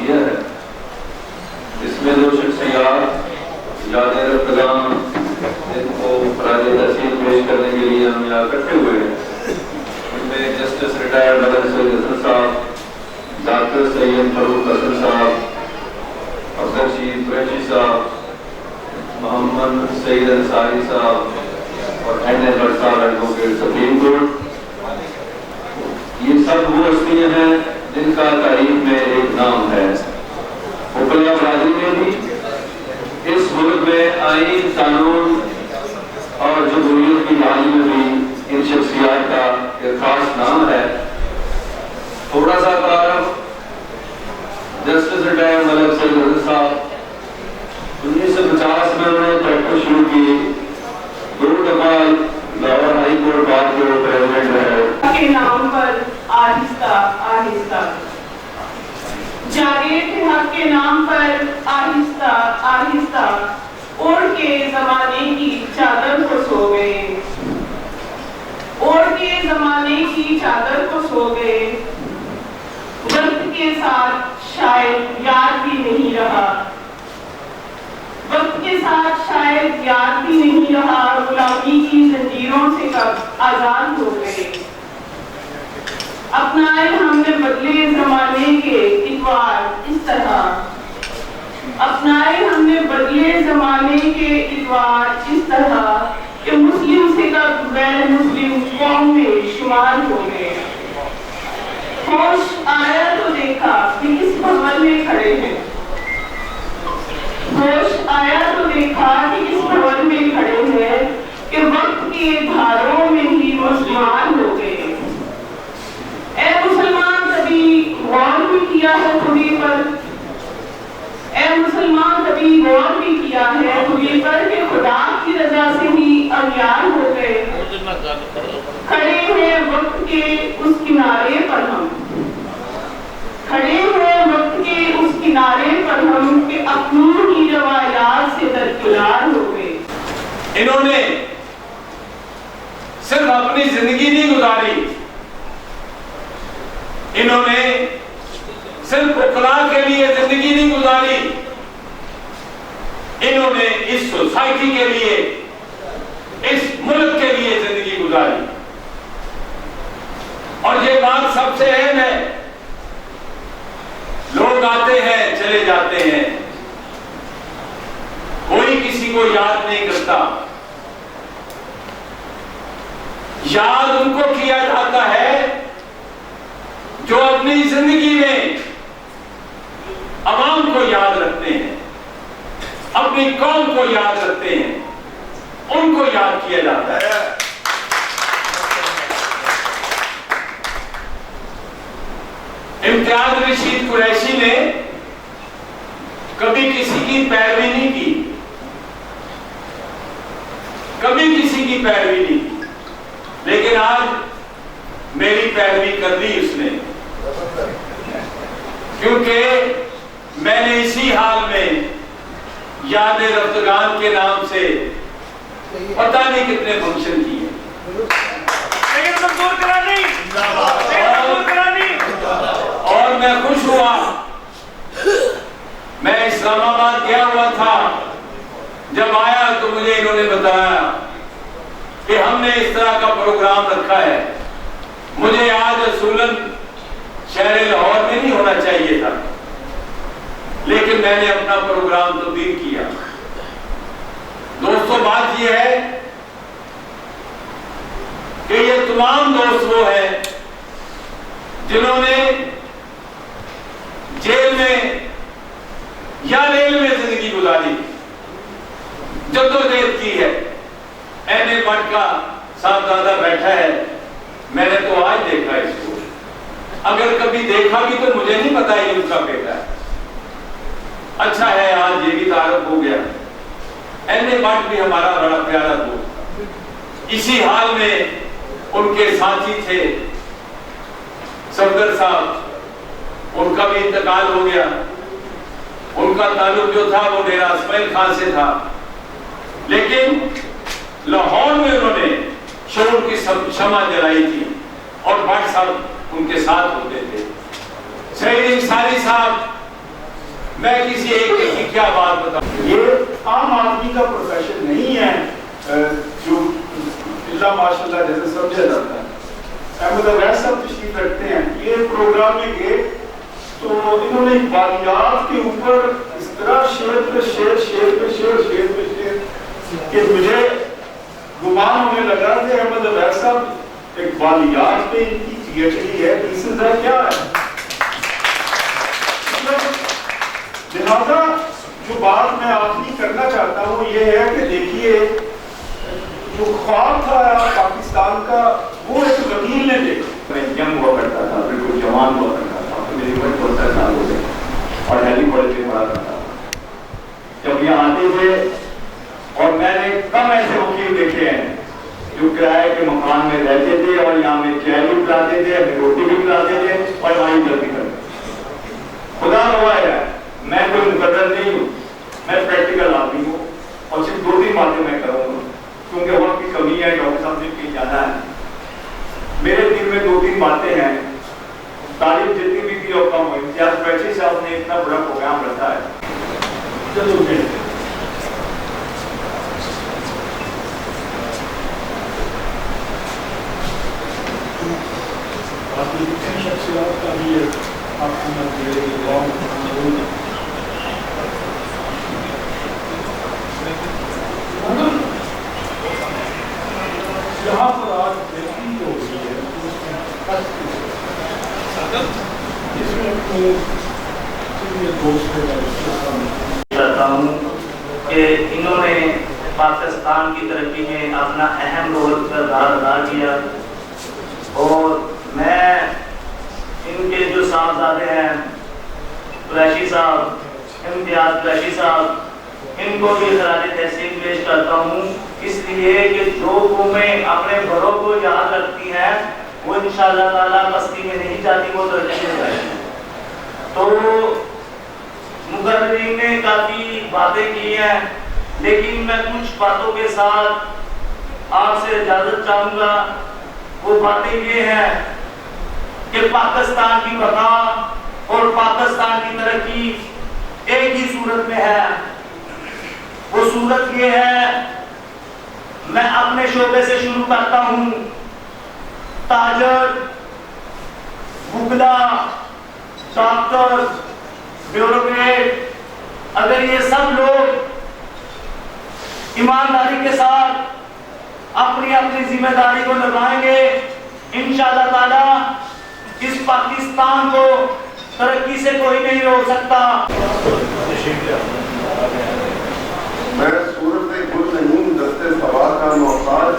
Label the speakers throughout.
Speaker 1: کیا ہے اس میں دو شخصیات یاد رفتگان ان کو خراج تحسین پیش کرنے کے لیے ہم یہاں اکٹھے ہوئے ہیں. ان میں جسٹس ریٹائرڈ ملک سید حسن صاحب، ڈاکٹر سید فاروق حسن صاحب، افضل شہید قریشی صاحب، محمد سعید انصاری صاحب اور این اے بٹ صاحب ایڈوکیٹ سپریم کورٹ. یہ سب وہ ہستیاں ہیں جن کا تاریخ میں ایک نام ہے. حکمراں برادری میں بھی، اس ملک میں آئین، قانون اور جمہوریت کی بحالی میں بھی ان شخصیات کا ایک خاص نام ہے. تھوڑا سا تعارف، جسٹس ریٹائرڈ ملک سید حسن صاحب 1950 میں انہوں نے پریکٹس شروع کی. 2 دفعہ لاہور ہائی کورٹ بار کے پریزیڈنٹ رہے.
Speaker 2: کے نام پر آہستہ آہستہ، جاگیر کے حق کے نام پر آہستہ آہستہ اوڑھ کے زمانے کی چادر کو سو گئے، اوڑھ کے زمانے کی چادر کو سو گئے. وقت کے ساتھ شاید یاد بھی نہیں رہا، وقت کے ساتھ شاید یاد بھی نہیں رہا غلامی کی زنجیروں سے کب آزاد ہو گئے. اپنائے ہم نے بدلے زمانے کے اتوار اس طرح، اپنائے ہم نے بدلے زمانے کے اتوار اس طرح کہ مسلم سے کب غیر مسلم قوم میں شمار ہو گئے. ہوش آیا تو دیکھا کہ کس بھون میں کھڑے ہیں، ہوش آیا تو دیکھا کہ کس بھون میں کھڑے ہیں کہ وقت کے دھاروں میں ہی مسلمان ہو گئے. اے مسلمان کبھی غور بھی کیا ہے خودی پر، اے مسلمان کبھی غور بھی کیا ہے خودی پر کہ خدا کی رضا سے ہی اغیار ہو گئے. کھڑے ہیں وقت کے اس کنارے پر ہم، کھڑے ہیں وقت کے اس کنارے پر ہم کہ اپنی ہی روایات سے درکنار ہو گئے.
Speaker 3: انہوں نے صرف اپنی زندگی نہیں گزاری، انہوں نے صرف اقلاع کے لیے زندگی نہیں گزاری، انہوں نے اس سوسائٹی کے لیے، اس ملک کے لیے زندگی گزاری. اور یہ بات سب سے اہم ہے. لوگ آتے ہیں چلے جاتے ہیں، کوئی کسی کو یاد نہیں کرتا. یاد ان کو کیا جاتا ہے جو اپنی زندگی میں عوام کو یاد رکھتے ہیں، اپنی قوم کو یاد رکھتے ہیں، ان کو یاد کیا جاتا ہے. امتیاز رشید قریشی نے کبھی کسی کی پیروی نہیں کی، کبھی کسی کی پیروی نہیں کی، لیکن آج میری پیروی کر دی اس نے، کیونکہ میں نے اسی حال میں یاد رفتگان کے نام سے پتہ نہیں کتنے فنکشن کیے. اور میں خوش ہوا. میں اسلام آباد گیا ہوا تھا، جب آیا تو مجھے انہوں نے بتایا کہ ہم نے اس طرح کا پروگرام رکھا ہے. مجھے آج اصولاً شہر لاہور میں نہیں ہونا چاہیے تھا، لیکن میں نے اپنا پروگرام تبدیل کیا. دوستو، بات یہ ہے کہ یہ تمام دوست وہ ہیں جنہوں نے جیل میں یا ریل میں زندگی گزاری، جدوجہد کی ہے. این اے بٹ کا صاحبزادہ بیٹھا ہے، میں نے تو آج دیکھا اس کو، اگر کبھی دیکھا بھی تو مجھے نہیں پتا یہ ان کا بیٹا ہے. اچھا ہے آج یہ بھی تعارف ہو گیا. این اے بٹ بھی ہمارا بڑا پیارا دوست. اسی حال میں ان کے ساتھی تھے صفدر صاحب، ان کا بھی انتقال ہو گیا. ان کا تعلق جو تھا وہ ڈیرہ اسماعیل خان سے تھا، لیکن لاہور میں انہوں نے شعور کی شمع جلائی تھی. اور بٹ صاحب ان کے ساتھ ہوتے تھے. سعید انصاری صاحب، میں کسی ایک کی کیا بات بتاؤں،
Speaker 4: یہ عام آدمی کا پروفیشن نہیں ہے جو اللہ ماشاء اللہ جیسے سمجھا جاتا ہے. احمد اویس صاحب تشریف رکھتے ہیں، یہ پروگرام میں گئے تو انہوں نے بالیات کے اوپر اس طرح شعر پہ شعر، شعر پہ شعر، شعر پہ شعر کہ مجھے گمان ہونے لگا کہ احمد اویس صاحب ایک بالیات پہ ان کی پی ایچ ڈی ہے، اس سے کیا ہے. لہذا جو بات میں آخری کرنا چاہتا ہوں یہ ہے کہ دیکھیے جو خواب تھا پاکستان کا وہ ایک وکیل نے دیکھا.
Speaker 3: میں ینگ ہوا کرتا تھا، بالکل جوان ہوا کرتا تھا، میری عمر 14 سال ہو گئی اور ہیلی کالج میں پڑھا کرتا تھا. جب یہاں آتے تھے اور میں نے کم ایسے وکیل دیکھے ہیں جو کرائے کے مکان میں رہتے تھے اور یہاں میں چائے بھی پلاتے تھے، ہمیں روٹی بھی پلاتے تھے اور ہماری جلدی کرتے. خدا ہوا ہے میں کوئی مقرر نہیں ہوں، میں پریکٹیکل آدمی ہوں اور صرف 2-3 باتیں میں کروں گا کیونکہ وقت کی کمی ہے. ڈاکٹر صاحب نے کہیں جانا ہے. میرے دل میں 2-3 باتیں ہیں. تعلیم جتنی بھی تھی اور کم ہوئی. امتیاز قریشی صاحب نے اتنا بڑا پروگرام رکھا ہے. چلو
Speaker 4: شخصیات کا بھی آپ یہاں پر آج بہتری ہو گئی ہے اس میں دوست
Speaker 5: چاہتا ہوں کہ انہوں نے پاکستان کی ترقی میں اپنا اہم رول کردار ادا کیا اور میں ان کے جو صاحبزادے ہیں قریشی صاحب، امتیاز قریشی صاحب، ان کو بھی خراج تحسین پیش کرتا ہوں اس لیے کہ جو قومیں اپنے بڑوں کو یاد رکھتی ہیں وہ انشاءاللہ تعالیٰ پستی میں نہیں جاتی، وہ ترقی میں جاتی ہیں. تو مقررین نے کافی باتیں کی ہیں لیکن میں کچھ باتوں کے ساتھ آپ سے اجازت چاہوں گا. وہ باتیں یہ ہیں کہ پاکستان کی بقا اور پاکستان کی ترقی ایک ہی صورت میں ہے. وہ صورت یہ ہے، میں اپنے شعبے سے شروع کرتا ہوں. تاجر، وکلا، ڈاکٹر، بیوروکریٹ، اگر یہ سب لوگ ایمانداری کے ساتھ اپنی اپنی ذمہ داری کو نبھائیں گے انشاءاللہ تعالی اس پاکستان کو ترقی سے کوئی نہیں روک سکتا.
Speaker 6: میں صورت گل نہیں دستے سوار کا محتاج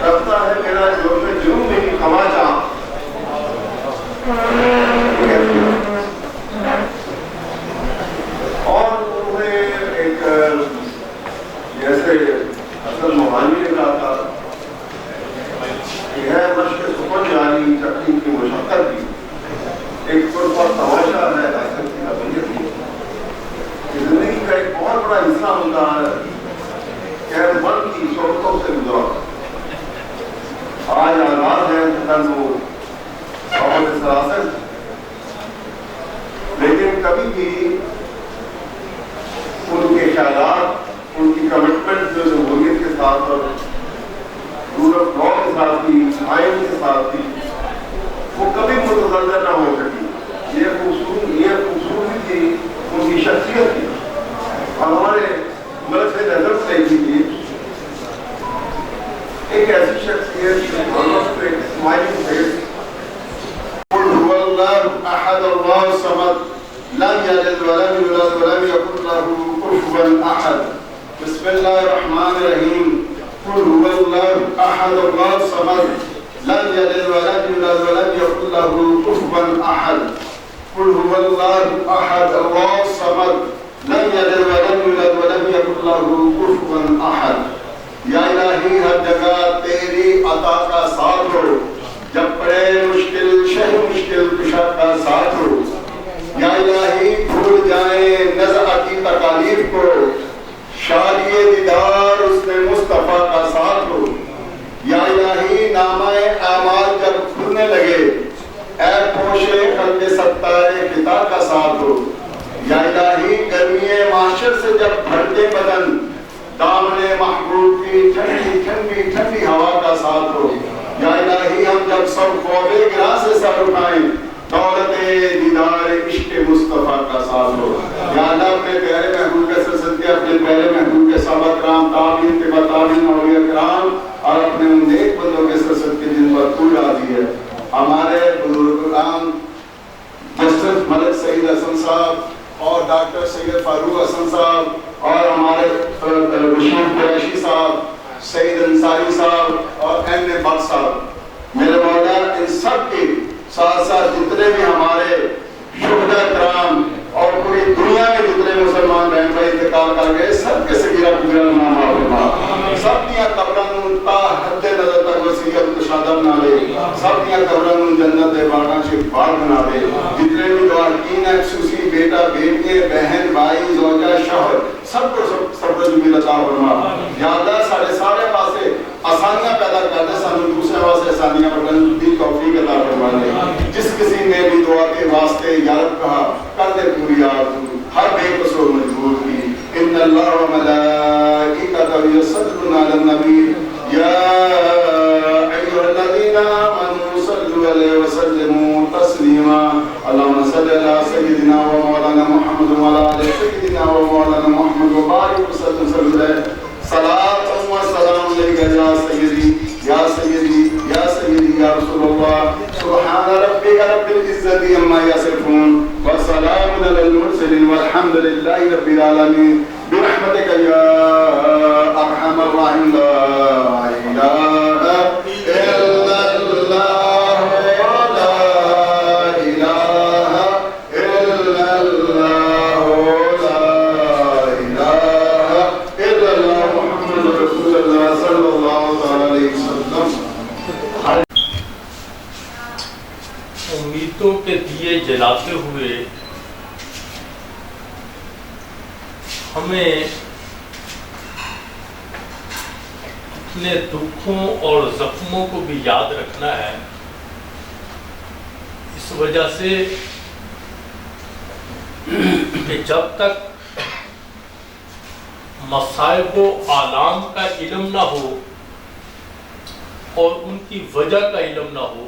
Speaker 6: رکھتا ہے میرا جوش جنوب میں خواجہ. اور انہیں ایک جیسے حسن موہانی نے کہا تھا کہ ہے مشق سپر جاری چٹنی کی مشقت بھی ایک پر تماشا ہے حسن کی نبیت بھی. زندگی کا ایک بہت بڑا حصہ ہوتا ہے کہ من کی صورتوں سے گزرا. آج آزاد ہے کل وہ بہت سراسر، لیکن کبھی بھی ان کے خیالات، ان کی کمٹمنٹ جو جمہوریت کے ساتھ اور رول آف لا کے ساتھ تھی، آئین کے ساتھ تھی، وہ کبھی متزلزل نہ ہو سکی. یہ خوبصورتی تھی ان کی شخصیت تھی. اور ہمارے ملک سے نظر سے تھی ایک ایسی شخصیت ایک اسماعیلی فیس. قل هو اللہ احد اللہ الصمد لم یلد ولم یولد ولم یکن له کفوا احد. بسم اللہ الرحمن الرحیم. قل هو اللہ احد اللہ الصمد لم یلد ولم یولد ولم یکن له کفوا احد. قل هو اللہ احد اللہ الصمد لم یلد ولم یولد ولم یکن له کفوا احد. یا الہی ہر جگہ تیری عطا کا ساتھ ہو، جب پڑے مشکل شہ مشکل کشا کا ساتھ ہو. یا الہی بھول جائیں نزعتی تکالیف کو، شادی دیدار اس نے مصطفیٰ کا ساتھ ہو. یا الہی نامہ اعمال جب तौबे गिरा से सर उठाएं, दौलते दीदार इश्क मुस्तफा का साथ हो। या अल्लाह अपने प्यारे महबूब के सदक़े, अपने प्यारे महबूब के सहाबा किराम, ताबीन, तिबा ताबीन, औलिया किराम और अपने उन नेक बंदों के सदक़े जिन पर तू राज़ी है, हमारे बुजुर्गान जस्टिस मलिक सईद हसन साहब और डॉक्टर सैयद फारूक हसन साहब और हमारे बशीर कुरैशी साहब, सईद अंसारी साहब और एम.ए. भट्ट साहब, मेरे मौला इन सब के साथ साथ जितने भी हमारे शुहदा किराम और पूरी दुनिया में जितने मुसलमान बहन भाई इंतकाल कर गए, सबके सगीरा कबीरा नाम आपका, सब दिया कब्रन ता हद नजर तक वसीयत कुशादा बना ले, सब दिया कब्रन जन्नत बाड़ा से बाढ़ बना दे। जितने भी दुआकीन है, खुसूसी बेटा बेटियां बहन भाई ज़ौजा शौहर सबको सब जुबिल अता फरमा। या अल्लाह सारे सारे पासे आसानियां पैदा कर दे, सानू दूसरे वास्ते आसानियां बदल दी तौफीक अता फरमा दे। जिस किसी ने भी दुआ के वास्ते या रब कहा कर दे पूरी आरज़ू, हर बेकसूर मजबूर की। इन्नल्लाह व मलाइकतहु यसल्लूना अलन नबी या अय्युहल्लज़ीना आमनू सल्लु अलैहि व सल्लिमू तस्लीमा। अल्लाहुम्मा सल्लि अला सय्यिदिना व मौलाना मुहम्मद व अला आलि सय्यिदिना व मौलाना मुहम्मद व बारिक वसल्लम सलातन व सलाम अलैका या सय्यदी या सय्यदी या सय्यदी या रसूलल्लाह। सुब्हान रब्बिका रब्बिल इज्जति अम्मा यसिफून व सलामुन अलल मुरसलीन वल्हम्दुलिल्लाहि रब्बिल आलमीन बिरहमतिका या अरहमर राहिमीन। ला इलाहा इल्लल्लाह ला इलाहा इल्लल्लाह ला इलाहा इल्लल्लाह मुहम्मदुर रसूलुल्लाह सल्लल्लाहु अलैहि वसल्लम।
Speaker 7: उम्मीदों के दिए जलाते हुए हमें अपने दुखों और जख्मों को भी याद रखना है। इस वजह से कि जब तक मसाइब व आलाम का इल्म ना हो और उनकी वजह का इल्म ना हो,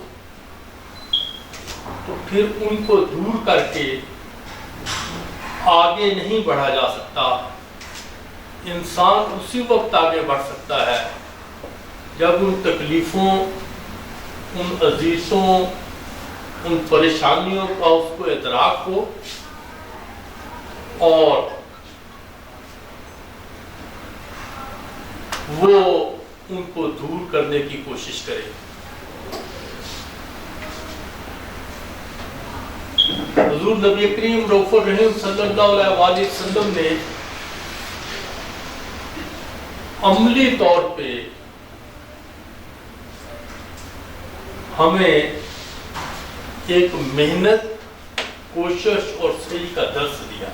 Speaker 7: तो फिर उनको दूर करके आगे नहीं बढ़ा जा सकता। इंसान उसी वक्त आगे बढ़ सकता है जब उन तकलीफ़ों, उन अजीज़ों, उन परेशानियों का उसको इदराक हो और वो उनको दूर करने की कोशिश करे। हुजूर नबी करीम रऊफ़ुर रहीम सल्लल्लाहु अलैहि वसल्लम ने अमली तौर पे हमें एक मेहनत, कोशिश और सही का दर्स दिया।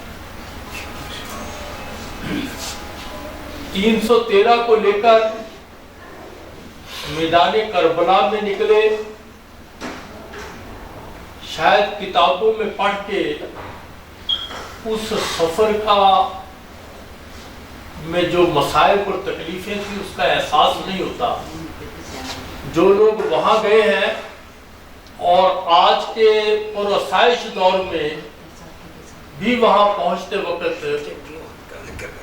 Speaker 7: 313 को लेकर मैदान करबला में निकले। शायद किताबों में पढ़ के उस सफ़र का में जो मसाइब और तकलीफ़ें थी उसका एहसास नहीं होता। जो लोग वहाँ गए हैं और आज के पुरसाइश दौर में भी वहाँ पहुँचते वक्त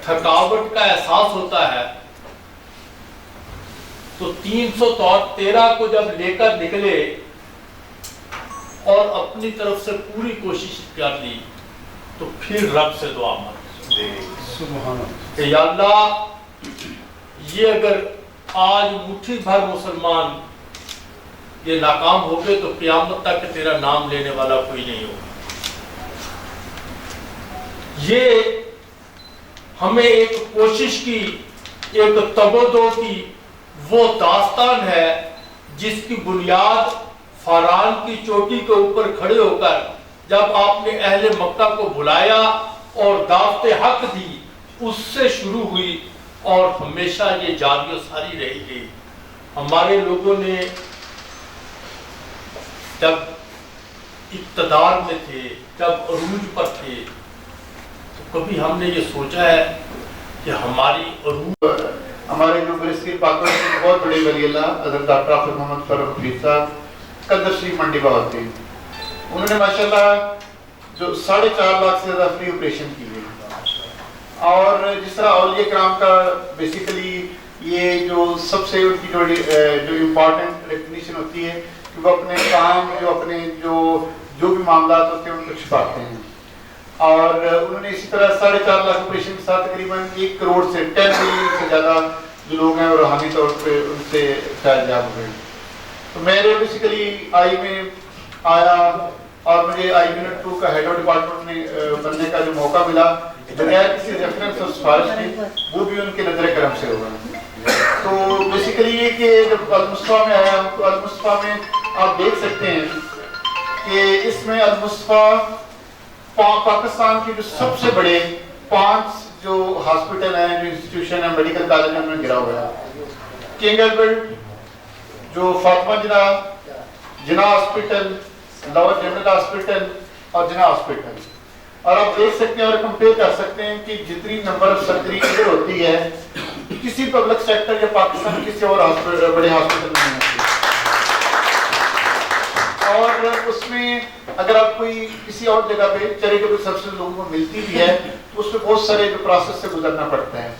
Speaker 7: थकावट का एहसास होता है, तो 313 को जब लेकर निकले और अपनी तरफ से पूरी कोशिश कर ली, तो फिर रब से दुआ मांगी कि या अल्लाह, ये अगर आज मुट्ठी भर मुसलमान ये नाकाम हो गए तो क़यामत तक तेरा नाम लेने वाला कोई नहीं होगा। ये हमें एक कोशिश की, एक तगोदो की वो दास्तान है जिसकी बुनियाद फरान की चोटी के ऊपर खड़े होकर जब आपने अहले मक्का को बुलाया और दावते हक दी, उससे शुरू हुई और हमेशा ये जारी सारी रहेगी। हमारे लोगों ने जब इक़्तिदार में थे, जब अरूज पर थे, तो कभी हमने ये सोचा है कि हमारी अरूज
Speaker 8: हमारे यूनिवर्सिटी पाकिस्तान के बहुत बड़े वली अल्लाह हज़रत डॉक्टर आफिफ मोहम्मद फर्रुख हफीज़ साहब
Speaker 6: कदर शरीफ मंडी बहुत थी। उन्होंने माशाल्लाह जो 4.5 लाख से ज़्यादा फ्री ऑपरेशन की हुई। और जिस तरह औलिया कराम का बेसिकली ये जो सबसे उनकी जो इम्पोर्टेंट रिकग्निशन होती है कि वो अपने काम जो भी मामला होते हैं उनको छुपाते हैं। और उन्होंने इसी तरह 4.5 लाख ऑपरेशन के साथ तकरीबन 1 करोड़ से 10 मिलियन से ज़्यादा जो लोग हैं वो रूहानी तौर पे उनसे फायदेयाब हुए। तो मेरे बेसिकली आई में आया और मुझे आई यूनिट 2 का हेड ऑफ डिपार्टमेंट में बनने का जो मौका मिला, बगैर किसी रेफरेंस और सिफारिश के, वो भी उनके नजर करम से हुआ। तो बेसिकली ये कि जब अल-मुस्तफा में आया तो अल-मुस्तफा में आप देख सकते हैं कि इसमें अल-मुस्तफा पाकिस्तान के जो सबसे बड़े 5 जो हॉस्पिटल हैं, जो इंस्टीट्यूशन है, मेडिकल कॉलेज है, उनमें गिरा हुआ है। किंग एल्बर्ट, जो फातिमा जिना हॉस्पिटल, लोअर जनरल हॉस्पिटल और जिना हॉस्पिटल। और आप देख सकते हैं और कंपेयर कर सकते हैं कि जितनी नंबर ऑफ सर्जरी इधर होती है किसी पब्लिक सेक्टर या पाकिस्तान किसी और बड़े हॉस्पिटल में नहीं होती। और उसमें अगर आप कोई किसी और जगह पे चैरिटेबल सर्विस लोगों को मिलती भी है तो उसमें बहुत सारे जो प्रोसेस से गुजरना पड़ता है।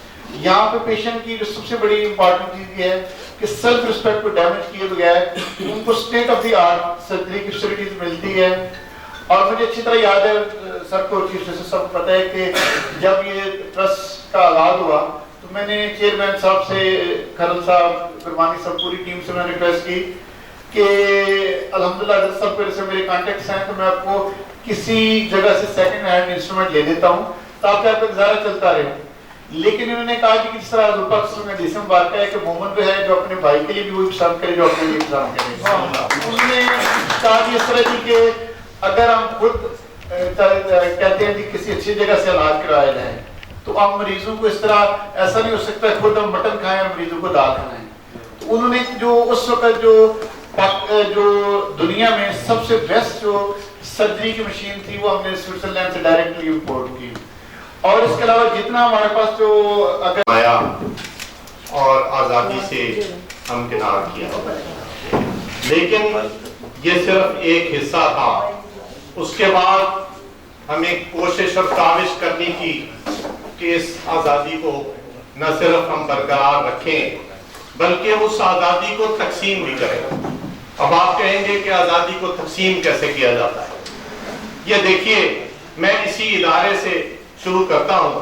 Speaker 6: यहाँ पे पेशेंट की जो सबसे बड़ी इंपॉर्टेंट चीज ये है कि सेल्फ रिस्पेक्ट को डैमेज किए बगैर उनको state of the art surgery की फैसिलिटीज मिलती है। और मुझे अच्छी तरह याद है, सर को चीफ जस्टिस सब पता है कि जब ये ट्रस्ट का आगाज हुआ तो मैंने चेयरमैन साहब से, खरल साहब, गुरबानी साहब, पूरी टीम से मैंने रिक्वेस्ट की कि अल्हम्दुलिल्लाह सब पहले से मेरे कॉन्टेक्ट्स हैं तो मैं आपको किसी जगह से सेकंड हैंड इंस्ट्रूमेंट ले देता हूँ ताकि आपका गुजारा चलता रहे। लेकिन उन्होंने कहा कि जिस तरह बात है कि मोमन जो है जो अपने भाई के लिए भी वही पसंद करे जो अपने लिए पसंद करे। उन्होंने कहा कि इस तरह की कि अगर हम खुद कहते हैं कि किसी अच्छी जगह से इलाज कराया जाए तो हम मरीजों को इस तरह ऐसा नहीं हो सकता खुद हम मटन खाएं और मरीजों को दाल खाएं। तो उन्होंने जो उस वक्त जो दुनिया में सबसे बेस्ट जो सर्जरी की मशीन थी वो हमने स्विट्जरलैंड से डायरेक्टली इंपोर्ट की। और इसके अलावा जितना हमारे पास जो अगर
Speaker 8: आया और आज़ादी से हमकिनार किया, लेकिन ये सिर्फ एक हिस्सा था। उसके बाद हमें कोशिश और काविश करनी थी कि इस आज़ादी को न सिर्फ हम बरकरार रखें बल्कि उस आज़ादी को तकसीम भी करें। अब आप कहेंगे कि आज़ादी को तकसीम कैसे किया जाता है। ये देखिए, मैं इसी इदारे से शुरू करता हूँ।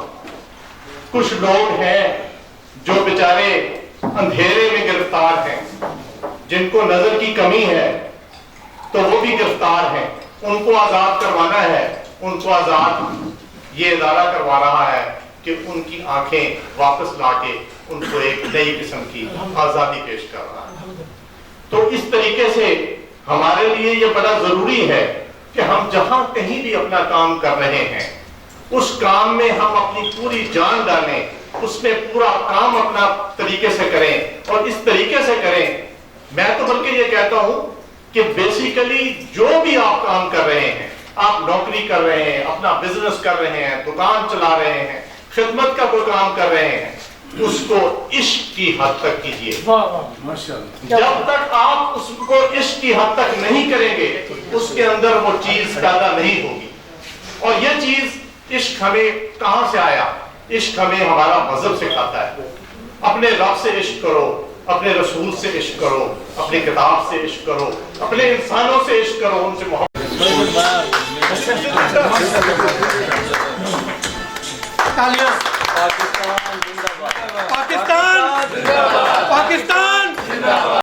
Speaker 8: कुछ लोग हैं जो बेचारे अंधेरे में गिरफ्तार हैं, जिनको नजर की कमी है तो वो भी गिरफ्तार हैं। उनको आजाद करवाना है, उनको आजाद ये इदारा करवा रहा है कि उनकी आंखें वापस लाके उनको एक नई किस्म की आजादी पेश कर रहा है। तो इस तरीके से हमारे लिए ये बड़ा जरूरी है कि हम जहां कहीं भी अपना काम कर रहे हैं उस काम में हम अपनी पूरी जान डालें, उसमें पूरा काम अपना तरीके से करें। और इस तरीके से करें, मैं तो बल्कि ये कहता हूं कि बेसिकली जो भी आप काम कर रहे हैं, आप नौकरी कर रहे हैं, अपना बिजनेस कर रहे हैं, दुकान चला रहे हैं, खिदमत का कोई काम कर रहे हैं, उसको इश्क की हद तक कीजिए। जब तक आप उसको इश्क की हद तक नहीं करेंगे उसके अंदर वो चीज पैदा नहीं होगी। और ये चीज इश्क हमें कहां से आया? इश्क हमें हमारा मजहब सिखाता है। अपने रब से इश्क करो, अपने रसूल से इश्क करो, अपनी किताब से इश्क करो, अपने इंसानों से इश्क करो, उनसे मोहब्बत।
Speaker 7: पाकिस्तान